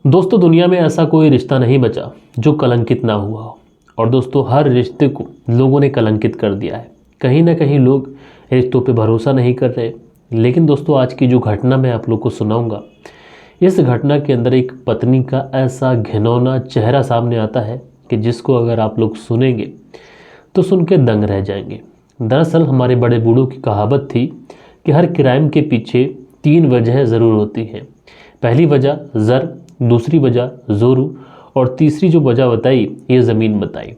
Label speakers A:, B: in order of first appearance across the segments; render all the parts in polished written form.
A: दोस्तों दुनिया में ऐसा कोई रिश्ता नहीं बचा जो कलंकित ना हुआ हो। और दोस्तों हर रिश्ते को लोगों ने कलंकित कर दिया है। कहीं ना कहीं लोग रिश्तों पे भरोसा नहीं कर रहे। लेकिन दोस्तों आज की जो घटना मैं आप लोग को सुनाऊंगा, इस घटना के अंदर एक पत्नी का ऐसा घिनौना चेहरा सामने आता है कि जिसको अगर आप लोग सुनेंगे तो सुन के दंग रह जाएंगे। दरअसल हमारे बड़े बूढ़ों की कहावत थी कि हर क्राइम के पीछे 3 वजह ज़रूर होती हैं। पहली वजह ज़र, दूसरी वजह जोरू और तीसरी जो वजह बताई ये ज़मीन बताई।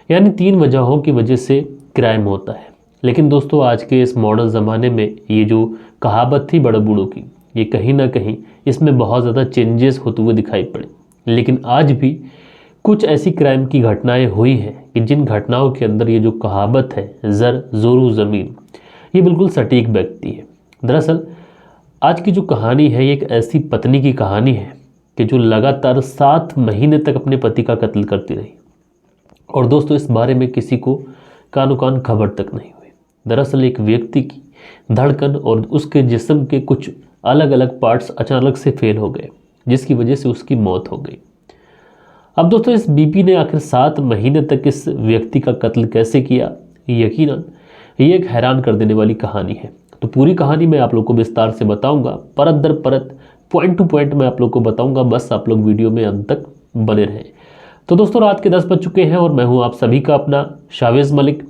A: यानी 3 वजहों की वजह से क्राइम होता है। लेकिन दोस्तों आज के इस मॉडर्न ज़माने में ये जो कहावत थी बड़े बूढ़ों की, ये कहीं ना कहीं इसमें बहुत ज़्यादा चेंजेस होते हुए दिखाई पड़े। लेकिन आज भी कुछ ऐसी क्राइम की घटनाएं हुई हैं कि जिन घटनाओं के अंदर ये जो कहावत है ज़र जोरू ज़मीन, ये बिल्कुल सटीक बैठती है। दरअसल आज की जो कहानी है ये एक ऐसी पत्नी की कहानी है कि जो लगातार 7 महीने तक अपने पति का कत्ल करती रही। और दोस्तों इस बारे में किसी को कानो कान खबर तक नहीं हुई। दरअसल एक व्यक्ति की धड़कन और उसके जिस्म के कुछ अलग अलग पार्ट्स अचानक से फेल हो गए, जिसकी वजह से उसकी मौत हो गई। अब दोस्तों इस बीपी ने आखिर 7 महीने तक इस व्यक्ति का कत्ल कैसे किया, यकीनन ये एक हैरान कर देने वाली कहानी है। तो पूरी कहानी मैं आप लोग को विस्तार से बताऊंगा, परत दर परत, पॉइंट टू पॉइंट मैं आप लोग को बताऊंगा। बस आप लोग वीडियो में अंत तक बने रहें। तो दोस्तों रात के 10 बज चुके हैं और मैं हूं आप सभी का अपना शावेज मलिक,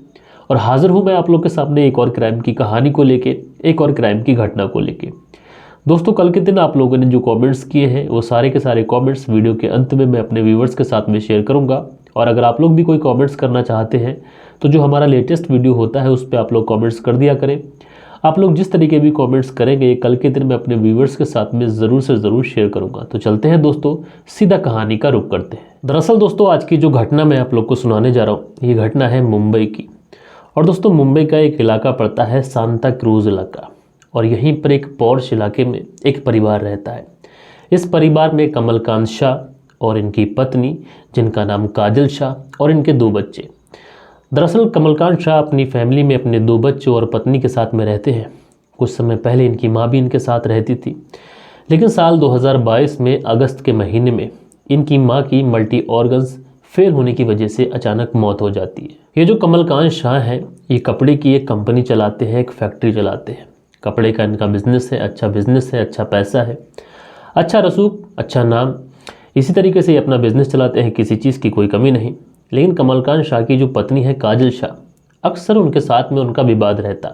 A: और हाजिर हूं मैं आप लोग के सामने एक और क्राइम की कहानी को लेके, एक और क्राइम की घटना को लेके। दोस्तों कल के दिन आप लोगों ने जो कमेंट्स किए हैं वो सारे के सारे कमेंट्स वीडियो के अंत में मैं अपने व्यूवर्स के साथ में शेयर करूंगा। और अगर आप लोग भी कोई कमेंट्स करना चाहते हैं तो जो हमारा लेटेस्ट वीडियो होता है उस पर आप लोग कमेंट्स कर दिया करें। आप लोग जिस तरीके भी कमेंट्स करेंगे कल के दिन मैं अपने व्यूवर्स के साथ में ज़रूर से ज़रूर शेयर करूंगा। तो चलते हैं दोस्तों, सीधा कहानी का रुख करते हैं। दरअसल दोस्तों आज की जो घटना मैं आप लोग को सुनाने जा रहा हूँ ये घटना है मुंबई की। और दोस्तों मुंबई का एक इलाका पड़ता है सांता क्रूज इलाका, और यहीं पर एक पॉर्श इलाके में एक परिवार रहता है। इस परिवार में कमलकांत शाह और इनकी पत्नी जिनका नाम काजल शाह और इनके 2 बच्चे। दरअसल कमलकांत शाह अपनी फैमिली में अपने 2 बच्चों और पत्नी के साथ में रहते हैं। कुछ समय पहले इनकी माँ भी इनके साथ रहती थी, लेकिन साल 2022 में अगस्त के महीने में इनकी माँ की मल्टी ऑर्गन्स फेल होने की वजह से अचानक मौत हो जाती है। ये जो कमलकांत शाह हैं ये कपड़े की एक कंपनी चलाते हैं, एक फैक्ट्री चलाते हैं। कपड़े का इनका बिजनेस है, अच्छा बिजनेस है, अच्छा पैसा है, अच्छा रसूख, अच्छा नाम। इसी तरीके से ये अपना बिजनेस चलाते हैं, किसी चीज़ की कोई कमी नहीं। लेकिन कमलकांत शाह की जो पत्नी है काजल शाह, अक्सर उनके साथ में उनका विवाद रहता।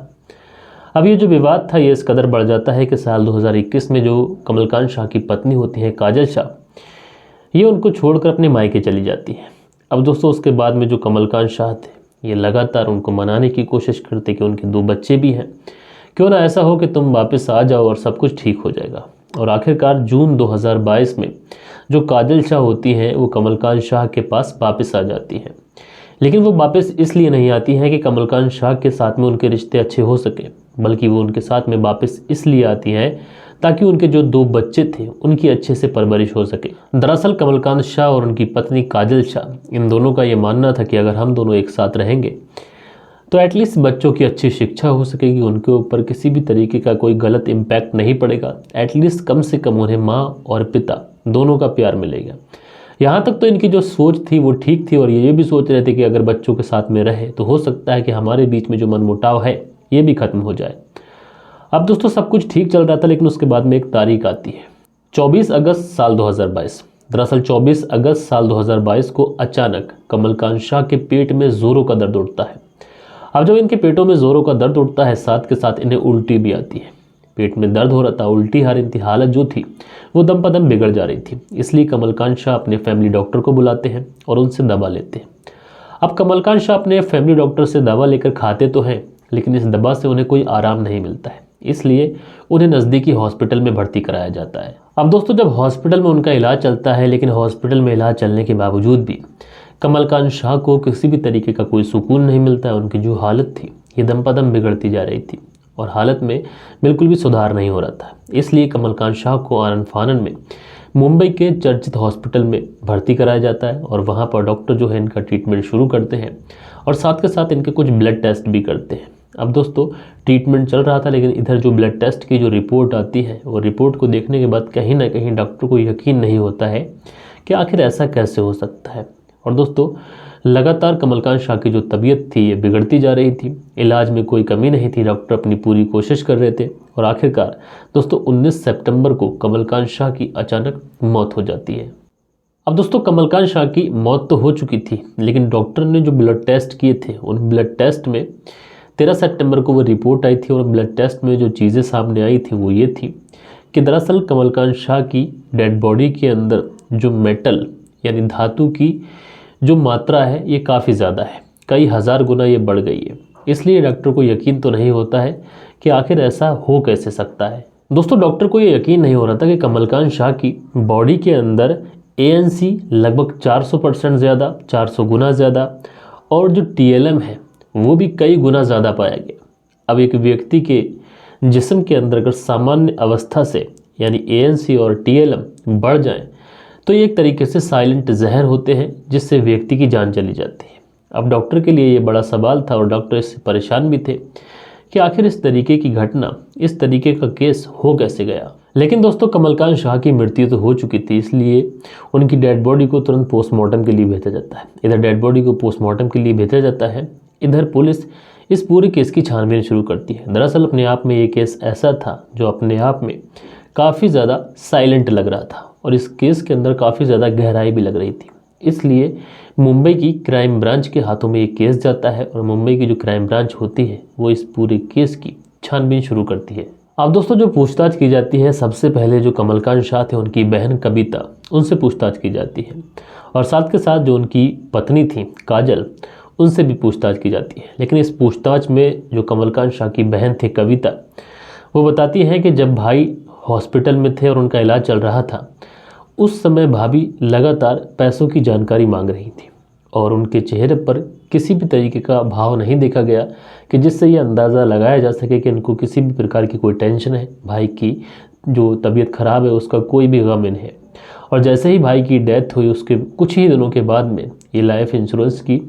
A: अब ये जो विवाद था ये इस कदर बढ़ जाता है कि साल 2021 में जो कमलकांत शाह की पत्नी होती है काजल शाह, ये उनको छोड़कर अपने मायके चली जाती है। अब दोस्तों उसके बाद में जो कमलकांत शाह थे ये लगातार उनको मनाने की कोशिश करते कि उनके 2 बच्चे भी हैं, क्यों ना ऐसा हो कि तुम वापस आ जाओ और सब कुछ ठीक हो जाएगा। और आखिरकार जून 2022 में जो काजल शाह होती हैं वो कमलकांत शाह के पास वापस आ जाती हैं। लेकिन वो वापस इसलिए नहीं आती हैं कि कमलकांत शाह के साथ में उनके रिश्ते अच्छे हो सके, बल्कि वो उनके साथ में वापस इसलिए आती हैं ताकि उनके जो 2 बच्चे थे उनकी अच्छे से परवरिश हो सके। दरअसल कमलकांत शाह और उनकी पत्नी काजल शाह, इन दोनों का ये मानना था कि अगर हम दोनों एक साथ रहेंगे तो एटलीस्ट बच्चों की अच्छी शिक्षा हो सकेगी, उनके ऊपर किसी भी तरीके का कोई गलत इम्पैक्ट नहीं पड़ेगा, एटलीस्ट कम से कम उन्हें माँ और पिता दोनों का प्यार मिलेगा। यहाँ तक तो इनकी जो सोच थी वो ठीक थी, और ये भी सोच रहे थे कि अगर बच्चों के साथ में रहे तो हो सकता है कि हमारे बीच में जो मनमुटाव है ये भी खत्म हो जाए। अब दोस्तों सब कुछ ठीक चल रहा था, लेकिन उसके बाद में एक तारीख आती है 24 अगस्त साल 2022। दरअसल 24 अगस्त साल 2022 को अचानक कमलकांत शाह के पेट में जोरों का दर्द उठता है। अब जब इनके पेटों में जोरों का दर्द उठता है साथ के साथ इन्हें उल्टी भी आती है। पेट में दर्द हो रहा था, उल्टी आ रही थी, हालत जो थी वो दम पदम बिगड़ जा रही थी। इसलिए कमलकांत शाह अपने फैमिली डॉक्टर को बुलाते हैं और उनसे दवा लेते हैं। अब कमलकांत शाह अपने फैमिली डॉक्टर से दवा लेकर खाते तो हैं, लेकिन इस दवा से उन्हें कोई आराम नहीं मिलता है, इसलिए उन्हें नज़दीकी हॉस्पिटल में भर्ती कराया जाता है। अब दोस्तों जब हॉस्पिटल में उनका इलाज चलता है, लेकिन हॉस्पिटल में इलाज चलने के बावजूद भी कमलकांत शाह को किसी भी तरीके का कोई सुकून नहीं मिलता है। उनकी जो हालत थी ये दम पदम बिगड़ती जा रही थी और हालत में बिल्कुल भी सुधार नहीं हो रहा था। इसलिए कमलकांत शाह को आनन फानन में मुंबई के चर्चित हॉस्पिटल में भर्ती कराया जाता है, और वहाँ पर डॉक्टर जो है इनका ट्रीटमेंट शुरू करते हैं और साथ के साथ इनके कुछ ब्लड टेस्ट भी करते हैं। अब दोस्तों ट्रीटमेंट चल रहा था, लेकिन इधर जो ब्लड टेस्ट की जो रिपोर्ट आती है, वो रिपोर्ट को देखने के बाद कहीं ना कहीं डॉक्टर को यकीन नहीं होता है कि आखिर ऐसा कैसे हो सकता है। और दोस्तों लगातार कमलकांत शाह की जो तबीयत थी ये बिगड़ती जा रही थी, इलाज में कोई कमी नहीं थी, डॉक्टर अपनी पूरी कोशिश कर रहे थे और आखिरकार दोस्तों 19 सितंबर को कमलकांत शाह की अचानक मौत हो जाती है। अब दोस्तों कमलकांत शाह की मौत तो हो चुकी थी, लेकिन डॉक्टर ने जो ब्लड टेस्ट किए थे उन ब्लड टेस्ट में 13 सितंबर को वो रिपोर्ट आई थी और ब्लड टेस्ट में जो चीज़ें सामने आई थी वो ये थी कि दरअसल कमलकांत शाह की डेड बॉडी के अंदर जो मेटल यानी धातु की जो मात्रा है ये काफ़ी ज़्यादा है, कई हज़ार गुना ये बढ़ गई है। इसलिए डॉक्टर को यकीन तो नहीं होता है कि आखिर ऐसा हो कैसे सकता है। दोस्तों डॉक्टर को ये यकीन नहीं हो रहा था कि कमलकांत शाह की बॉडी के अंदर ANC लगभग 400% ज़्यादा, 400 गुना ज़्यादा, और जो TLM है वो भी कई गुना ज़्यादा पाया गया। अब एक व्यक्ति के जिस्म के अंदर अगर सामान्य अवस्था से यानी ANC और TLM बढ़ जाएं तो ये एक तरीके से साइलेंट जहर होते हैं जिससे व्यक्ति की जान चली जाती है। अब डॉक्टर के लिए ये बड़ा सवाल था और डॉक्टर इससे परेशान भी थे कि आखिर इस तरीके की घटना, इस तरीके का केस हो कैसे गया। लेकिन दोस्तों कमलकांत शाह की मृत्यु तो हो चुकी थी, इसलिए उनकी डेड बॉडी को तुरंत पोस्टमार्टम के लिए भेजा जाता है। इधर डेड बॉडी को पोस्टमार्टम के लिए भेजा जाता है, इधर पुलिस इस पूरे केस की छानबीन शुरू करती है। दरअसल अपने आप में ये केस ऐसा था जो अपने आप में काफ़ी ज़्यादा साइलेंट लग रहा था और इस केस के अंदर काफ़ी ज़्यादा गहराई भी लग रही थी। इसलिए मुंबई की क्राइम ब्रांच के हाथों में ये केस जाता है और मुंबई की जो क्राइम ब्रांच होती है वो इस पूरे केस की छानबीन शुरू करती है। अब दोस्तों जो पूछताछ की जाती है, सबसे पहले जो कमलकांत शाह थे उनकी बहन कविता, उनसे पूछताछ की जाती है और साथ के साथ जो उनकी पत्नी थी काजल, उनसे भी पूछताछ की जाती है। लेकिन इस पूछताछ में जो कमलकांत शाह की बहन थी कविता, वो बताती है कि जब भाई हॉस्पिटल में थे और उनका इलाज चल रहा था उस समय भाभी लगातार पैसों की जानकारी मांग रही थी और उनके चेहरे पर किसी भी तरीके का भाव नहीं देखा गया कि जिससे ये अंदाज़ा लगाया जा सके कि इनको किसी भी प्रकार की कोई टेंशन है, भाई की जो तबीयत ख़राब है उसका कोई भी गम इन्हें है। और जैसे ही भाई की डेथ हुई उसके कुछ ही दिनों के बाद में ये लाइफ इंश्योरेंस की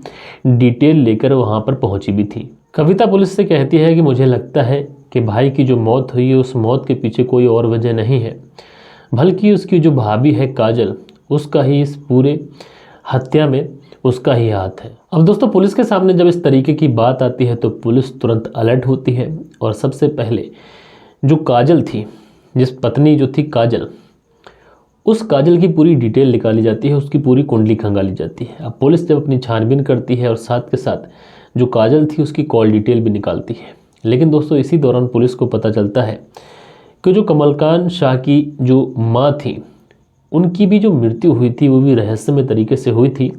A: डिटेल लेकर वहाँ पर पहुँची भी थी। कविता पुलिस से कहती है कि मुझे लगता है कि भाई की जो मौत हुई है उस मौत के पीछे कोई और वजह नहीं है, बल्कि उसकी जो भाभी है काजल, उसका ही इस पूरे हत्या में उसका ही हाथ है। अब दोस्तों पुलिस के सामने जब इस तरीके की बात आती है तो पुलिस तुरंत अलर्ट होती है और सबसे पहले जो काजल थी, जिस पत्नी जो थी काजल, उस काजल की पूरी डिटेल निकाली जाती है, उसकी पूरी कुंडली खंगाली जाती है। अब पुलिस जब अपनी छानबीन करती है और साथ के साथ जो काजल थी उसकी कॉल डिटेल भी निकालती है। लेकिन दोस्तों इसी दौरान पुलिस को पता चलता है कि जो कमलकांत शाह की जो माँ थी उनकी भी जो मृत्यु हुई थी वो भी रहस्यमय तरीके से हुई थी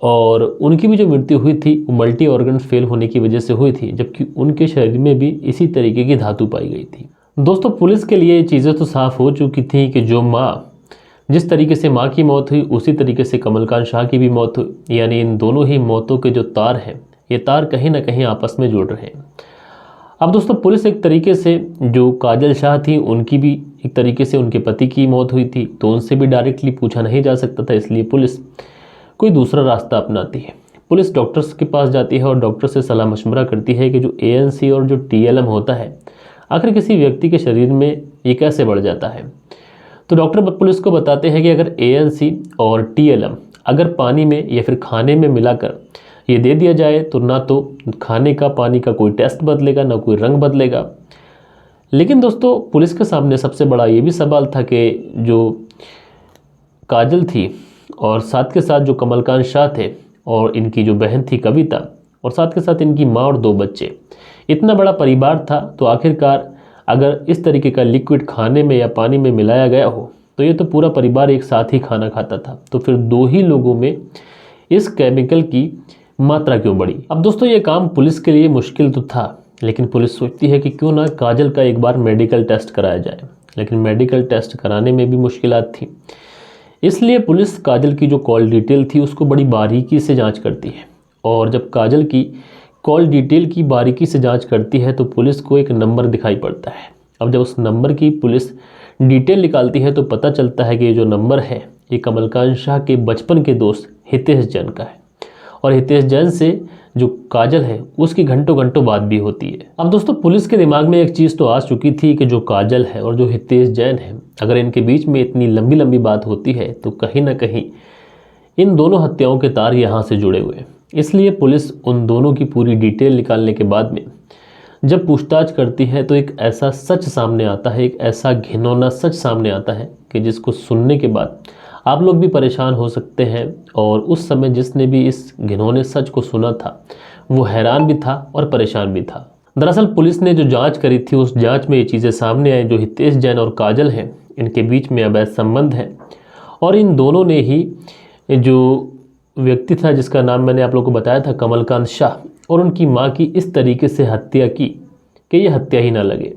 A: और उनकी भी जो मृत्यु हुई थी वो मल्टी ऑर्गन फेल होने की वजह से हुई थी, जबकि उनके शरीर में भी इसी तरीके की धातु पाई गई थी। दोस्तों पुलिस के लिए ये चीज़ें तो साफ हो चुकी थी कि जो माँ, जिस तरीके से माँ की मौत हुई उसी तरीके से कमलकांत शाह की भी मौत हुई, यानी इन दोनों ही मौतों के जो तार हैं ये तार कहीं ना कहीं आपस में जुड़ रहे हैं। अब दोस्तों पुलिस एक तरीके से जो काजल शाह थी उनकी भी एक तरीके से उनके पति की मौत हुई थी तो उनसे भी डायरेक्टली पूछा नहीं जा सकता था, इसलिए पुलिस कोई दूसरा रास्ता अपनाती है। पुलिस डॉक्टर्स के पास जाती है और डॉक्टर से सलाह मशवरा करती है कि जो ANC और जो TLM होता है आखिर किसी व्यक्ति के शरीर में ये कैसे बढ़ जाता है। तो डॉक्टर पुलिस को बताते हैं कि अगर ANC और TLM अगर पानी में या फिर खाने में मिलाकर ये दे दिया जाए तो ना तो खाने का पानी का कोई टेस्ट बदलेगा, ना कोई रंग बदलेगा। लेकिन दोस्तों पुलिस के सामने सबसे बड़ा ये भी सवाल था कि जो काजल थी और साथ के साथ जो कमलकांत शाह थे और इनकी जो बहन थी कविता और साथ के साथ इनकी माँ और 2 बच्चे, इतना बड़ा परिवार था तो आखिरकार अगर इस तरीके का लिक्विड खाने में या पानी में मिलाया गया हो तो ये तो पूरा परिवार एक साथ ही खाना खाता था, तो फिर 2 ही लोगों में इस केमिकल की मात्रा क्यों बढ़ी। अब दोस्तों ये काम पुलिस के लिए मुश्किल तो था, लेकिन पुलिस सोचती है कि क्यों ना काजल का एक बार मेडिकल टेस्ट कराया जाए, लेकिन मेडिकल टेस्ट कराने में भी मुश्किलात थी। इसलिए पुलिस काजल की जो कॉल डिटेल थी उसको बड़ी बारीकी से जांच करती है और जब काजल की कॉल डिटेल की बारीकी से जांच करती है तो पुलिस को एक नंबर दिखाई पड़ता है। अब जब उस नंबर की पुलिस डिटेल निकालती है तो पता चलता है कि ये जो नंबर है ये कमलकांत शाह के बचपन के दोस्त हितेश जैन का है और हितेश जैन से जो काजल है उसकी घंटों घंटों बात भी होती है। अब दोस्तों पुलिस के दिमाग में एक चीज़ तो आ चुकी थी कि जो काजल है और जो हितेश जैन है, अगर इनके बीच में इतनी लंबी लंबी बात होती है तो कहीं ना कहीं इन दोनों हत्याओं के तार यहाँ से जुड़े हुए हैं। इसलिए पुलिस उन दोनों की पूरी डिटेल निकालने के बाद में जब पूछताछ करती है तो एक ऐसा सच सामने आता है, एक ऐसा घिनौना सच सामने आता है कि जिसको सुनने के बाद आप लोग भी परेशान हो सकते हैं। और उस समय जिसने भी इस घिनौने सच को सुना था वो हैरान भी था और परेशान भी था। दरअसल पुलिस ने जो जांच करी थी उस जांच में ये चीज़ें सामने आई, जो हितेश जैन और काजल हैं इनके बीच में अवैध संबंध है और इन दोनों ने ही जो व्यक्ति था जिसका नाम मैंने आप लोगों को बताया था कमलकांत शाह, और उनकी मां की इस तरीके से हत्या की कि ये हत्या ही ना लगे।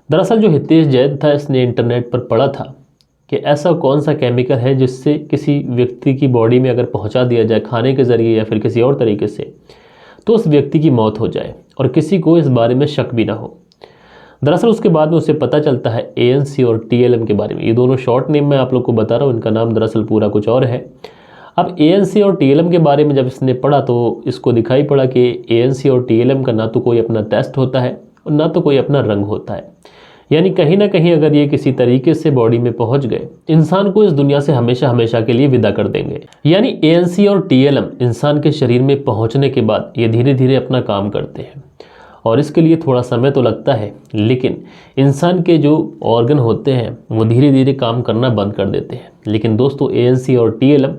A: दरअसल जो हितेश जैन था इसने इंटरनेट पर पढ़ा था कि ऐसा कौन सा केमिकल है जिससे किसी व्यक्ति की बॉडी में अगर पहुंचा दिया जाए खाने के ज़रिए या फिर किसी और तरीके से तो उस व्यक्ति की मौत हो जाए और किसी को इस बारे में शक भी ना हो। दरअसल उसके बाद में उसे पता चलता है ANC और TLM के बारे में। ये दोनों शॉर्ट नेम मैं आप लोग को बता रहा हूँ, इनका नाम दरअसल पूरा कुछ और है। अब ANC और TLM के बारे में जब इसने पढ़ा तो इसको दिखाई पड़ा कि ANC और TLM का ना तो कोई अपना टेस्ट होता है और ना तो कोई अपना रंग होता है। यानी कहीं ना कहीं अगर ये किसी तरीके से बॉडी में पहुंच गए इंसान को इस दुनिया से हमेशा हमेशा के लिए विदा कर देंगे। यानी ANC और TLM इंसान के शरीर में पहुंचने के बाद ये धीरे धीरे अपना काम करते हैं और इसके लिए थोड़ा समय तो लगता है, लेकिन इंसान के जो ऑर्गन होते हैं वो धीरे धीरे काम करना बंद कर देते हैं। लेकिन दोस्तों ANC और TLM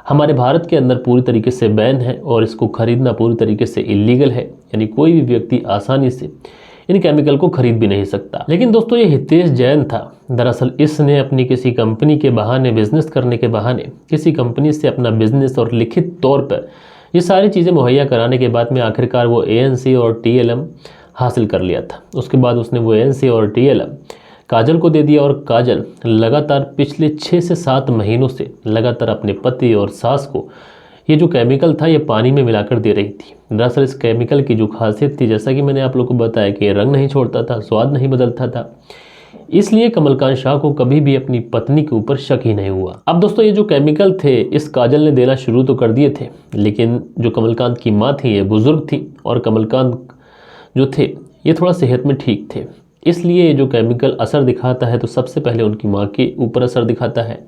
A: हमारे भारत के अंदर पूरी तरीके से बैन है और इसको खरीदना पूरी तरीके से इलीगल है। यानी कोई भी व्यक्ति आसानी से इन केमिकल को खरीद भी नहीं सकता। लेकिन दोस्तों ये हितेश जैन था, दरअसल इसने अपनी किसी कंपनी के बहाने, बिजनेस करने के बहाने किसी कंपनी से अपना बिजनेस और लिखित तौर पर ये सारी चीज़ें मुहैया कराने के बाद में आखिरकार वो ANC और TLM हासिल कर लिया था। उसके बाद उसने वो ANC और TLM काजल को दे दिया और काजल लगातार पिछले 6 से 7 महीनों से लगातार अपने पति और सास को ये जो केमिकल था ये पानी में मिलाकर दे रही थी। दरअसल इस केमिकल की जो खासियत थी, जैसा कि मैंने आप लोगों को बताया कि ये रंग नहीं छोड़ता था, स्वाद नहीं बदलता था, इसलिए कमलकांत शाह को कभी भी अपनी पत्नी के ऊपर शक ही नहीं हुआ। अब दोस्तों ये जो केमिकल थे इस काजल ने देना शुरू तो कर दिए थे, लेकिन जो कमलकांत की माँ थी ये बुजुर्ग थी और कमलकांत जो थे ये थोड़ा सेहत में ठीक थे, इसलिए जो केमिकल असर दिखाता है तो सबसे पहले उनकी माँ के ऊपर असर दिखाता है।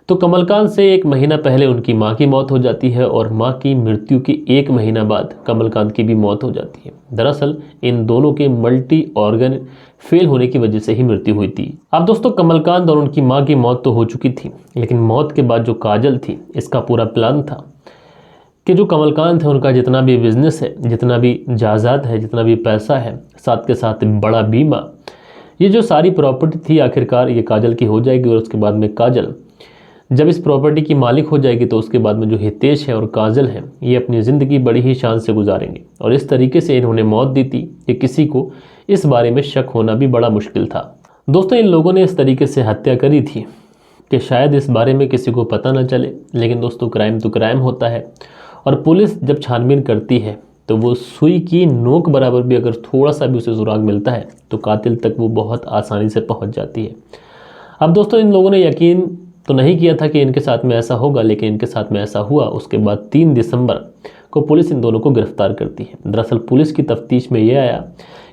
A: तो कमलकांत से 1 महीना पहले उनकी माँ की मौत हो जाती है और माँ की मृत्यु के 1 महीना बाद कमलकांत की भी मौत हो जाती है। दरअसल इन दोनों के मल्टी ऑर्गन फेल होने की वजह से ही मृत्यु हुई थी। अब दोस्तों कमलकांत और उनकी माँ की मौत तो हो चुकी थी, लेकिन मौत के बाद जो काजल थी इसका पूरा प्लान था कि जो कमलकांत है उनका जितना भी बिजनेस है, जितना भी जायदाद है, जितना भी पैसा है, साथ के साथ बड़ा बीमा, ये जो सारी प्रॉपर्टी थी आखिरकार ये काजल की हो जाएगी। और उसके बाद में काजल जब इस प्रॉपर्टी की मालिक हो जाएगी तो उसके बाद में जो हितेश है और काजल है ये अपनी ज़िंदगी बड़ी ही शान से गुजारेंगे। और इस तरीके से इन्होंने मौत दी थी कि किसी को इस बारे में शक होना भी बड़ा मुश्किल था। दोस्तों इन लोगों ने इस तरीके से हत्या करी थी कि शायद इस बारे में किसी को पता ना चले, लेकिन दोस्तों क्राइम तो क्राइम होता है और पुलिस जब छानबीन करती है तो वो सुई की नोक बराबर भी अगर थोड़ा सा भी उसे सुराग मिलता है तो कातिल तक वो बहुत आसानी से पहुंच जाती है। अब दोस्तों इन लोगों ने यकीन तो नहीं किया था कि इनके साथ में ऐसा होगा, लेकिन इनके साथ में ऐसा हुआ। उसके बाद 3 दिसंबर को पुलिस इन दोनों को गिरफ्तार करती है। दरअसल पुलिस की तफ्तीश में ये आया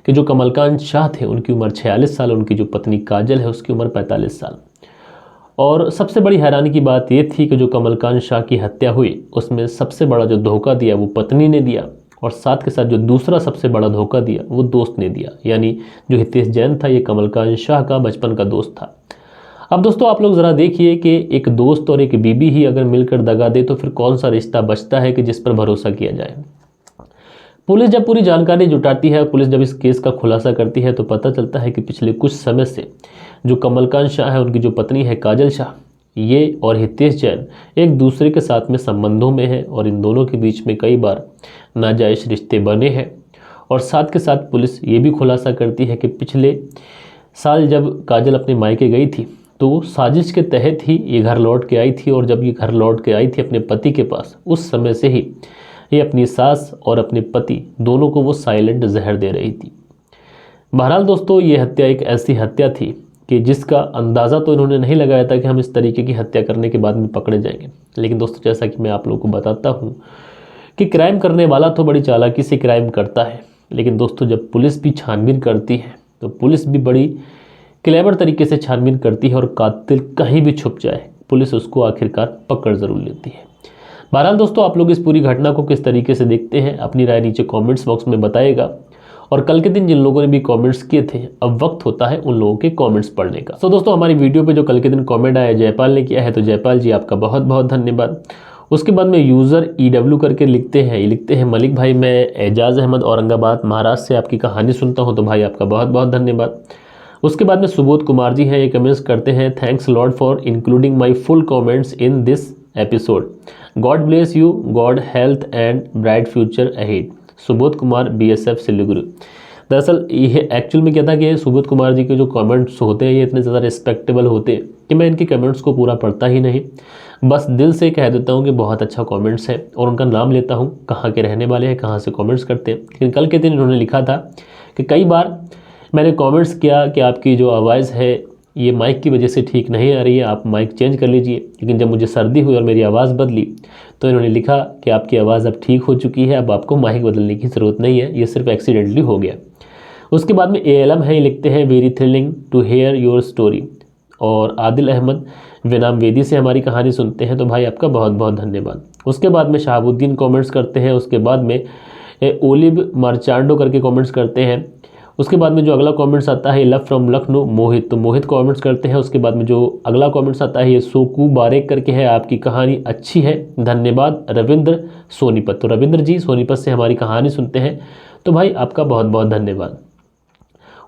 A: कि जो कमलकांत शाह थे उनकी उम्र 46 साल, उनकी जो पत्नी काजल है उसकी उम्र 45 साल। और सबसे बड़ी हैरानी की बात ये थी कि जो कमलकांत शाह की हत्या हुई उसमें सबसे बड़ा जो धोखा दिया वो पत्नी ने दिया और साथ के साथ जो दूसरा सबसे बड़ा धोखा दिया वो दोस्त ने दिया। यानी जो हितेश जैन था ये कमलकांत शाह का बचपन का दोस्त था। अब दोस्तों आप लोग ज़रा देखिए कि एक दोस्त और एक बीबी ही अगर मिलकर दगा दे तो फिर कौन सा रिश्ता बचता है कि जिस पर भरोसा किया जाए। पुलिस जब पूरी जानकारी जुटाती है, पुलिस जब इस केस का खुलासा करती है तो पता चलता है कि पिछले कुछ समय से जो कमलकांत शाह है उनकी जो पत्नी है काजल शाह, ये और हितेश जैन एक दूसरे के साथ में संबंधों में है और इन दोनों के बीच में कई बार नाजायज़ रिश्ते बने हैं। और साथ के साथ पुलिस ये भी खुलासा करती है कि पिछले साल जब काजल अपने मायके गई थी तो साजिश के तहत ही ये घर लौट के आई थी और जब ये घर लौट के आई थी अपने पति के पास, उस समय से ही ये अपनी सास और अपने पति दोनों को वो साइलेंट जहर दे रही थी। बहरहाल दोस्तों ये हत्या एक ऐसी हत्या थी कि जिसका अंदाज़ा तो इन्होंने नहीं लगाया था कि हम इस तरीके की हत्या करने के बाद में पकड़े जाएंगे। लेकिन दोस्तों जैसा कि मैं आप लोगों को बताता हूँ कि क्राइम करने वाला तो बड़ी चालाकी से क्राइम करता है, लेकिन दोस्तों जब पुलिस भी छानबीन करती है तो पुलिस भी बड़ी क्लेवर तरीके से छानबीन करती है और कातिल कहीं भी छुप जाए पुलिस उसको आखिरकार पकड़ ज़रूर लेती है। बहरहाल दोस्तों, आप लोग इस पूरी घटना को किस तरीके से देखते हैं, अपनी राय नीचे कमेंट्स बॉक्स में बताइएगा। और कल के दिन जिन लोगों ने भी कमेंट्स किए थे, अब वक्त होता है उन लोगों के कमेंट्स पढ़ने का। तो दोस्तों, हमारी वीडियो पे जो कल के दिन कमेंट आया जयपाल ने किया है, तो जयपाल जी आपका बहुत बहुत धन्यवाद। उसके बाद में यूज़र EW करके लिखते हैं मलिक भाई, मैं एजाज़ अहमद औरंगाबाद महाराष्ट्र से आपकी कहानी सुनता हूँ, तो भाई आपका बहुत बहुत धन्यवाद। उसके बाद में सुबोध कुमार जी हैं, ये कमेंट्स करते हैं, thanks Lord for including my full comments in this episode, God bless you, God health and bright future ahead. Subodh Kumar BSF Siliguri. दरअसल ये एक्चुअल में क्या था कि सुबोध कुमार जी के जो कमेंट्स होते हैं ये इतने ज़्यादा रिस्पेक्टेबल होते हैं कि मैं इनके कमेंट्स को पूरा पढ़ता ही नहीं, बस दिल से कह देता हूँ कि बहुत अच्छा कमेंट्स है और उनका नाम लेता हूँ, कहाँ के रहने वाले हैं, कहाँ से कमेंट्स करते हैं। लेकिन कल के दिन इन्होंने लिखा था कि कई बार मैंने कमेंट्स किया कि आपकी जो आवाज़ है ये माइक की वजह से ठीक नहीं आ रही है, आप माइक चेंज कर लीजिए। लेकिन जब मुझे सर्दी हुई और मेरी आवाज़ बदली तो इन्होंने लिखा कि आपकी आवाज़ अब ठीक हो चुकी है, अब आपको माइक बदलने की ज़रूरत नहीं है, ये सिर्फ एक्सीडेंटली हो गया। उसके बाद में ALM है, ये लिखते हैं very thrilling to hear your story. और आदिल अहमद विनाम वेदी से हमारी कहानी सुनते हैं, तो भाई आपका बहुत बहुत धन्यवाद। उसके बाद में शहाबुद्दीन कमेंट्स करते हैं। उसके बाद में ओलिव मार्चांडो करके कमेंट्स करते हैं। उसके बाद में जो अगला कमेंट्स आता है लव फ्रॉम लखनऊ मोहित, तो मोहित कमेंट्स करते हैं। उसके बाद में जो अगला कमेंट्स आता है ये सोकू बारेक करके है, आपकी कहानी अच्छी है, धन्यवाद रविंद्र सोनीपत। तो रविंद्र जी सोनीपत से हमारी कहानी सुनते हैं, तो भाई आपका बहुत बहुत धन्यवाद।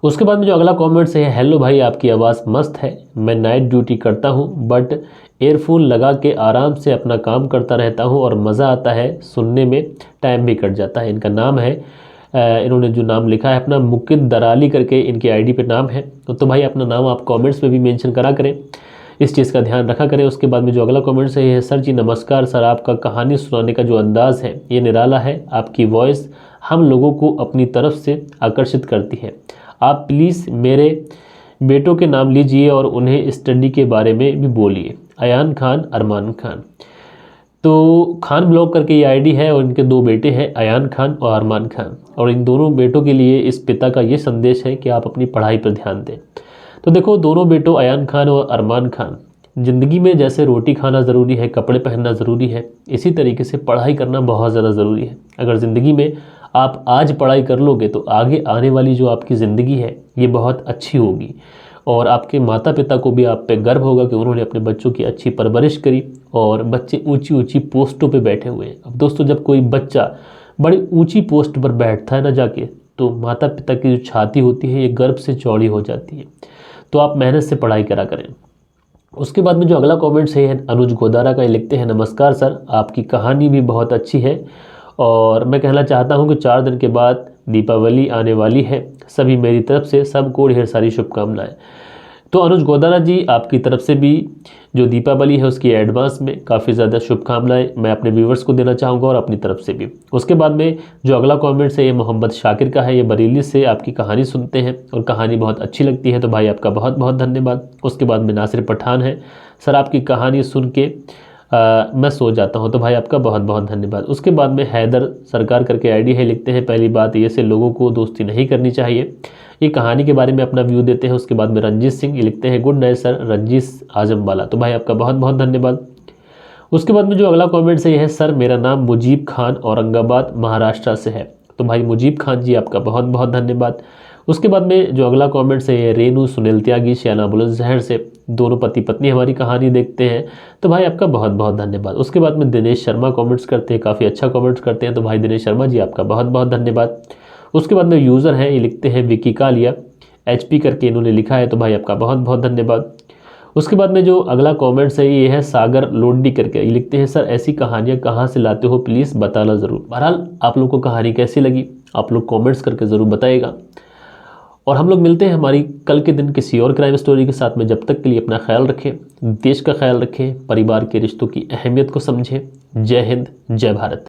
A: उसके बाद में जो अगला कमेंट्स है, हेलो भाई आपकी आवाज़ मस्त है, मैं नाइट ड्यूटी करता हूँ बट एयरफोन लगा के आराम से अपना काम करता रहता हूँ और मज़ा आता है सुनने में, टाइम भी कट जाता है। इनका नाम है, इन्होंने जो नाम लिखा है अपना मुकिद दराली करके इनकी ID पे नाम है। तो भाई अपना नाम आप कमेंट्स में भी मेंशन करा करें, इस चीज़ का ध्यान रखा करें। उसके बाद में जो अगला कमेंट्स है ये है, सर जी नमस्कार सर, आपका कहानी सुनाने का जो अंदाज़ है ये निराला है, आपकी वॉइस हम लोगों को अपनी तरफ से आकर्षित करती है। आप प्लीज़ मेरे बेटों के नाम लीजिए और उन्हें स्टडी के बारे में भी बोलिए, अयान खान अरमान खान। तो खान ब्लॉग करके ये ID है और इनके 2 बेटे हैं, अयान खान और अरमान खान। और इन दोनों बेटों के लिए इस पिता का ये संदेश है कि आप अपनी पढ़ाई पर ध्यान दें। तो देखो, दोनों बेटों अयान खान और अरमान खान, ज़िंदगी में जैसे रोटी खाना ज़रूरी है, कपड़े पहनना ज़रूरी है, इसी तरीके से पढ़ाई करना बहुत ज़्यादा ज़रूरी है। अगर ज़िंदगी में आप आज पढ़ाई कर लोगे तो आगे आने वाली जो आपकी ज़िंदगी है ये बहुत अच्छी होगी और आपके माता पिता को भी आप पे गर्व होगा कि उन्होंने अपने बच्चों की अच्छी परवरिश करी और बच्चे ऊंची ऊंची पोस्टों पे बैठे हुए हैं। अब दोस्तों, जब कोई बच्चा बड़ी ऊंची पोस्ट पर बैठता है ना जाके, तो माता पिता की जो छाती होती है ये गर्व से चौड़ी हो जाती है। तो आप मेहनत से पढ़ाई करा करें। उसके बाद में जो अगला कमेंट्स है अनुज गोदारा का, ये लिखते हैं, नमस्कार सर, आपकी कहानी भी बहुत अच्छी है और मैं कहना चाहता हूँ कि 4 दिन के बाद दीपावली आने वाली है, सभी मेरी तरफ से सबको ढेर सारी शुभकामनाएं। तो अनुज गोदारा जी, आपकी तरफ से भी जो दीपावली है उसकी एडवांस में काफ़ी ज़्यादा शुभकामनाएं मैं अपने व्यूवर्स को देना चाहूँगा और अपनी तरफ से भी। उसके बाद में जो अगला कमेंट्स है ये मोहम्मद शाकिर का है, ये बरेली से आपकी कहानी सुनते हैं और कहानी बहुत अच्छी लगती है, तो भाई आपका बहुत बहुत धन्यवाद। उसके बाद में नासिर पठान है, सर आपकी कहानी सुन के मैं सो जाता हूँ, तो भाई आपका बहुत बहुत धन्यवाद। उसके बाद में हैदर सरकार करके ID है, लिखते हैं, पहली बात ये से लोगों को दोस्ती नहीं करनी चाहिए, ये कहानी के बारे में अपना व्यू देते हैं। उसके बाद में रंजीत सिंह, ये लिखते हैं, गुड नाइट सर, रंजीत आजम वाला, तो भाई आपका बहुत बहुत धन्यवाद। उसके बाद में जो अगला कमेंट्स है ये है, सर मेरा नाम मुजीब खान औरंगाबाद महाराष्ट्र से है, तो भाई मुजीब खान जी आपका बहुत बहुत धन्यवाद। उसके बाद में जो अगला कमेंट्स है ये रेनू सुनील त्यागी श्याना बुलंदशहर से, दोनों पति पत्नी हमारी कहानी देखते हैं, तो भाई आपका बहुत बहुत धन्यवाद। उसके बाद में दिनेश शर्मा कमेंट्स करते हैं, काफ़ी अच्छा कमेंट्स करते हैं, तो भाई दिनेश शर्मा जी आपका बहुत बहुत धन्यवाद। उसके बाद में यूज़र हैं, ये लिखते हैं विकी कालिया HP करके इन्होंने लिखा है, तो भाई आपका बहुत बहुत धन्यवाद। उसके बाद में जो अगला कमेंट्स है ये है सागर लोडी करके, ये लिखते हैं, सर ऐसी कहानियाँ कहाँ से लाते हो, प्लीज़ बताना ज़रूर। बहरहाल आप लोग को कहानी कैसी लगी आप लोग कमेंट्स करके ज़रूर बताइएगा और हम लोग मिलते हैं हमारी कल के दिन किसी और क्राइम स्टोरी के साथ में। जब तक के लिए अपना ख्याल रखें, देश का ख्याल रखें, परिवार के रिश्तों की अहमियत को समझें। जय हिंद, जय भारत।